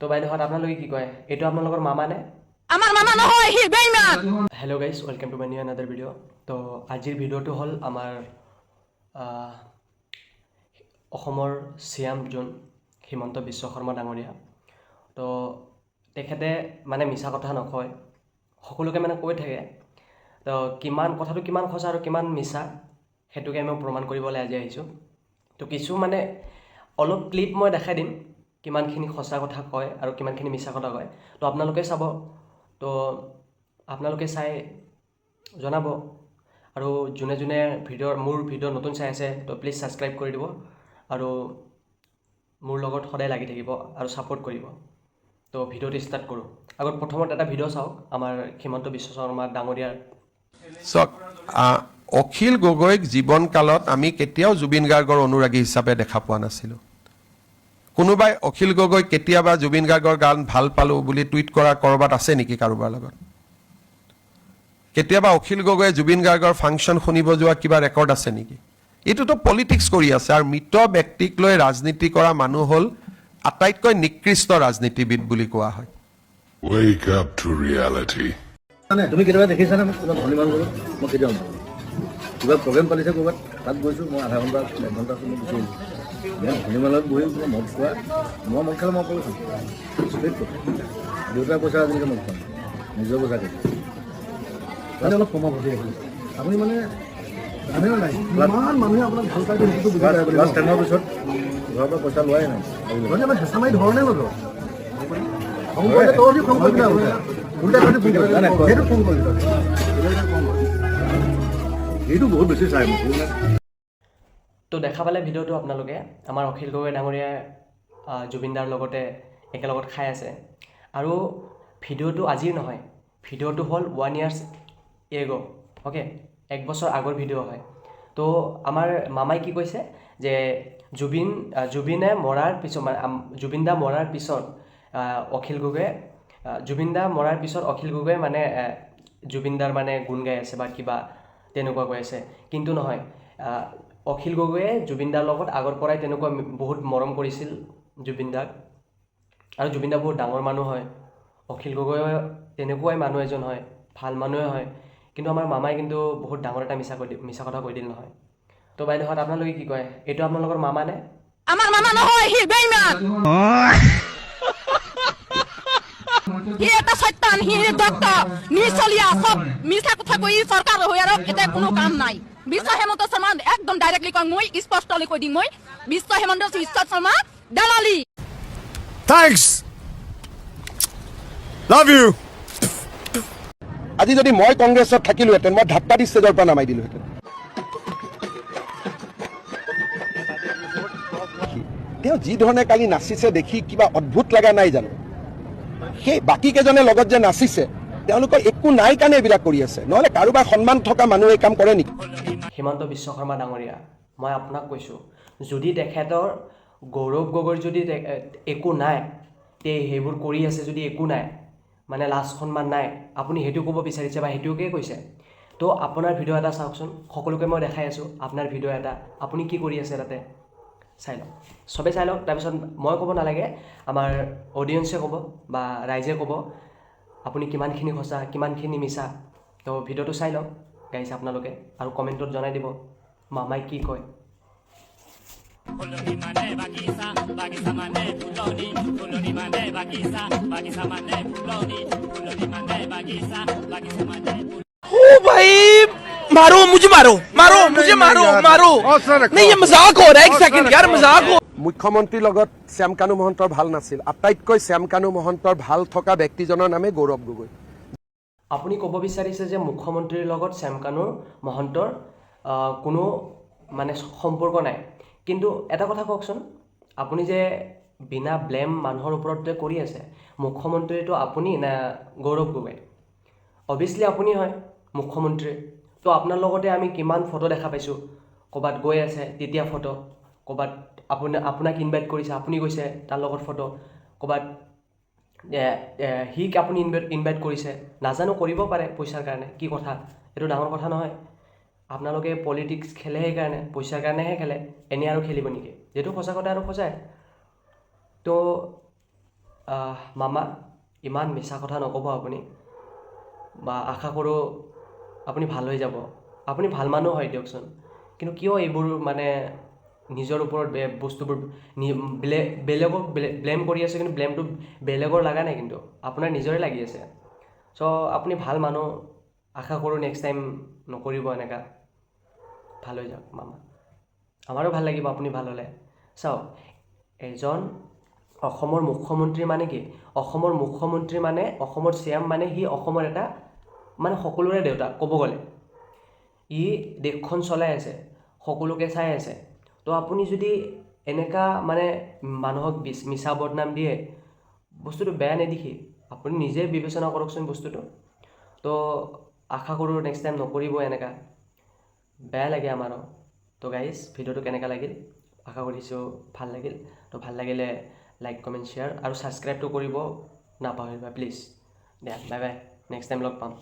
তো বাইদেউহঁত আপোনালোকে কি কয়, এইটো আপোনালোকৰ মামা নে? আমাৰ মামা নহয়, হি বেইমান। Hello' guys, welcome to my new another video'. তো আজিৰ ভিডিঅ'টো হ'ল আমাৰ অসমৰ চিএম যোন হিমন্ত বিশ্ব শৰ্মা ডাঙৰীয়া। তো তেখেতে মানে মিছা কথা নকয়, সকলোকে মানে কৈ থাকে। তো কথাটো কিমান সঁচা আৰু কিমান মিছা সেইটোকে মই প্ৰমাণ কৰিবলৈ আজি আহিছোঁ। তো কিছু মানে অলপ ক্লিপ মই দেখাই দিম, কিমানখিনি সঁচা কথা কয় আৰু কিমানখিনি মিছা কথা কয়। তো আপোনালোকে চাব, তো আপোনালোকে চাই জনাব। আৰু যোনে যোনে মোৰ ভিডিঅ' নতুন চাই আছে তো প্লিজ ছাবস্ক্ৰাইব কৰি দিব আৰু মোৰ লগত সদায় লাগি থাকিব আৰু ছাপোৰ্ট কৰিব। তো ভিডিঅ'টো ষ্টাৰ্ট কৰোঁ। আগত প্ৰথমত এটা ভিডিঅ' চাওক আমাৰ হিমন্ত বিশ্ব শৰ্মা ডাঙৰীয়াৰ। চাওক, অখিল গগৈক জীৱনকালত আমি কেতিয়াও জুবিন গাৰ্গৰ অনুৰাগী হিচাপে দেখা পোৱা নাছিলোঁ। কোনোবাই অখিল গগৈক কেতিয়াবা জুবিন গাৰ্গৰ গান ভাল পালোঁ বুলি টুইট কৰা ক'ৰবাত আছে নেকি কাৰোবাৰ লগত? কেতিয়াবা অখিল গগৈয়ে জুবিন গাৰ্গৰ ফাংচন শুনিব যোৱা কিবা ৰেকৰ্ড আছে নেকি? এইটোতো পলিটিক্স কৰি আছে। আৰু মৃত ব্যক্তিক লৈ ৰাজনীতি কৰা মানুহ হ'ল আটাইতকৈ নিকৃষ্ট ৰাজনীতিবিদ বুলি কোৱা হয়। Wake up to reality. তুমি কেতিয়াবা দেখিছানে মোক কিবা ধনী মানুহ লগত? মই কেতিয়াও নহয়। কিবা প্ৰগ্ৰেম পাতিছে ক'ৰবাত, তাত গৈছোঁ, মই আধা ঘণ্টা 1 ঘণ্টা মই গুচি আহিলোঁ। ধনী মানুহত বহি কিবা মদ খোৱা, মই মদ খালে মই অকলে খাম। ষ্ট্ৰেইট কথা। দেউতাৰ পইচা আজিলৈকে মদ খাম, নিজৰ পইচা খাম। মানে অলপ কমাব ঘটি আহিলোঁ। আপুনি মানে জানেও নাই ইমান মানুহে আপোনাক ভাল পাই সেইটো বুজি পায়। ক্লাছ 10ৰ পিছত ঘৰৰ পৰা পইচা লোৱাই নাই। আমাৰ হেঁচা মাৰি ধৰণে নধৰ এইটো বহুত বেছি চাই। তো দেখা পালে ভিডিঅ'টো আপোনালোকে, আমাৰ অখিল গগৈ ডাঙৰীয়াই জুবিন দাৰ লগতে একেলগত খাই আছে। আৰু ভিডিঅ'টো আজিৰ নহয়, ভিডিঅ'টো হ'ল 1 years এগো, অ'কে, 1 বছৰ আগৰ ভিডিঅ' হয়। তো আমাৰ মামাই কি কৈছে যে জুবিন দা মৰাৰ পিছত অখিল গগৈয়ে মানে জুবিন দাৰ মানে গুণ গাই আছে বা কিবা তেনেকুৱা কৈ আছে। কিন্তু নহয়, অখিল গগৈয়ে জুবিন দাৰ লগত আগৰ পৰাই তেনেকুৱা বহুত মৰম কৰিছিল জুবিন দাক। আৰু জুবিন দা বহুত ডাঙৰ মানুহ হয়, অখিল গগৈ তেনেকুৱাই মানুহ এজন হয়, ভাল মানুহে হয়। কিন্তু আমাৰ মামাই কিন্তু বহুত ডাঙৰ এটা মিছা কথা কৈ দিল নহয়। তো বাইদেউহঁত আপোনালোকে কি কয়, এইটো আপোনালোকৰ মামা নে? আমার মামা নহয়, হি বেইমান। হি এটা শয়তান, হি দত্ত, নিচলিয়া, সব মিছা কথা কৈ সরকার হৈ আৰু এটা কোনো কাম নাই। বিশ্ব হেমন্ত শৰ্মা একদম ডাইৰেক্টলি কয়, মই স্পষ্টলি কৈ দিম, মই বিশ্ব হেমন্ত শৰ্মা দালালি। Thanks. Love you. আজি যদি মই কংগ্ৰেছত থাকিলোহেঁতেন, মই ধাপ্পা দি ষ্টেজৰ পৰা নামাই দিলোহেঁতেন। তেওঁ যি ধৰণে কালি নাচিছে দেখি কিবা অদ্ভুত লগা নাই জানো? সেই বাকী কেইজনে লগত যে নাচিছে, তেওঁলোকৰ একো নাই কাৰণে এইবিলাক কৰি আছে, নহ'লে কাৰোবাৰ সন্মান থকা মানুহে এই কাম কৰে নেকি? হিমন্ত বিশ্ব শৰ্মা ডাঙৰীয়া, মই আপোনাক কৈছোঁ, যদি তেখেতৰ গৌৰৱ গগৈৰ যদি একো নাই, তে সেইবোৰ কৰি আছে যদি একো নাই, মানে লাজ সন্মান নাই, আপুনি সেইটো ক'ব বিচাৰিছে বা সেইটোকে কৈছে। তো আপোনাৰ ভিডিঅ' এটা চাওকচোন, সকলোকে মই দেখাই আছোঁ আপোনাৰ ভিডিঅ' এটা, আপুনি কি কৰি আছে তাতে চাই লওক, চবেই চাই লওক। তাৰপিছত মই ক'ব নালাগে, আমাৰ অডিয়েঞ্চে ক'ব বা ৰাইজে ক'ব আপুনি কিমানখিনি সঁচা কিমানখিনি মিছা। তো ভিডিঅ'টো চাই লওক গাইছে আপোনালোকে, আৰু কমেণ্টত জনাই দিব মামাই কি কয়। ओ भाई, मारो मुझे, मारो। नहीं, ये मजाक हो रहा है। 1 सेकंड यार, मजाक हो। মুখ্যমন্ত্ৰীৰ লগত শ্যাম কানু মহন্তৰ ভাল নাছিল। আটাইতকৈ শ্যাম কানু মহন্তৰ ভাল থকা ব্যক্তিজনৰ নামে গৌৰৱ গগৈ। আপুনি ক'ব বিচাৰিছে যে মুখ্যমন্ত্ৰীৰ লগত শ্যাম কানু মহন্তৰ কোনো মানে সম্পৰ্ক নাই। কিন্তু এটা কথা কওকচোন, আপুনি যে বিনা ব্লেম মানুহৰ ওপৰত যে কৰি আছে, মুখ্যমন্ত্ৰীটো আপুনি না গৌৰৱ গগৈ? অভিয়াছলি আপুনি হয় মুখ্যমন্ত্ৰী। তো আপোনাৰ লগতে আমি কিমান ফটো দেখা পাইছোঁ, ক'ৰবাত গৈ আছে তেতিয়া ফটো, ক'ৰবাত আপোনাক ইনভাইট কৰিছে আপুনি গৈছে তাৰ লগত ফটো, ক'ৰবাত সিক আপুনি ইনভাইট কৰিছে, নাজানো কৰিব পাৰে পইচাৰ কাৰণে, কি কথা, এইটো ডাঙৰ কথা নহয়। আপোনালোকে পলিটিক্স খেলে সেইকাৰণে, পইচাৰ কাৰণেহে খেলে, এনেই আৰু খেলিব নেকি? যিহেতু সঁচা কথা আৰু সঁচাই। তো মামা ইমান মিছা কথা নক'ব আপুনি বা আশা কৰোঁ আপুনি ভাল হৈ যাব আপুনি ভাল মানুহ হয় দিয়কচোন কিন্তু কিয় এইবোৰ মানে নিজৰ ওপৰত বস্তুবোৰ বেলেগক ব্লেম কৰি আছে কিন্তু ব্লেমটো বেলেগৰ লগা নাই কিন্তু আপোনাৰ নিজৰে লাগি আছে চ' আপুনি ভাল মানুহ আশা কৰোঁ নেক্সট টাইম নকৰিব এনেকুৱা ভাল হৈ যাওক মামা আমাৰো ভাল লাগিব আপুনি ভাল হ'লে চাওক এজন অসমৰ মুখ্যমন্ত্ৰী মানে কি অসমৰ মুখ্যমন্ত্ৰী মানে অসমৰ চিএম মানে সি অসমৰ এটা মানে সকলোৰে দেউতা ক'ব গ'লে ই দেশখন চলাই আছে সকলোকে চাই আছে তো আপুনি যদি এনেকুৱা মানে মানুহক মিছা বদনাম দিয়ে বস্তুটো বেয়া নেদেখি আপুনি নিজে বিবেচনা কৰকচোন বস্তুটো তো আশা কৰোঁ নেক্সট টাইম নকৰিব এনেকুৱা বেয়া লাগে আমাৰো তো গাইজ ভিডিঅ'টো কেনেকুৱা লাগিল আশা কৰিছোঁ ভাল লাগিল তো ভাল লাগিলে লাইক কমেণ্ট শ্বেয়াৰ আৰু ছাবস্ক্ৰাইবটো কৰিব নাপাহৰিবা প্লিজ দিয়া বাই বাই নেক্সট টাইম লগ পাম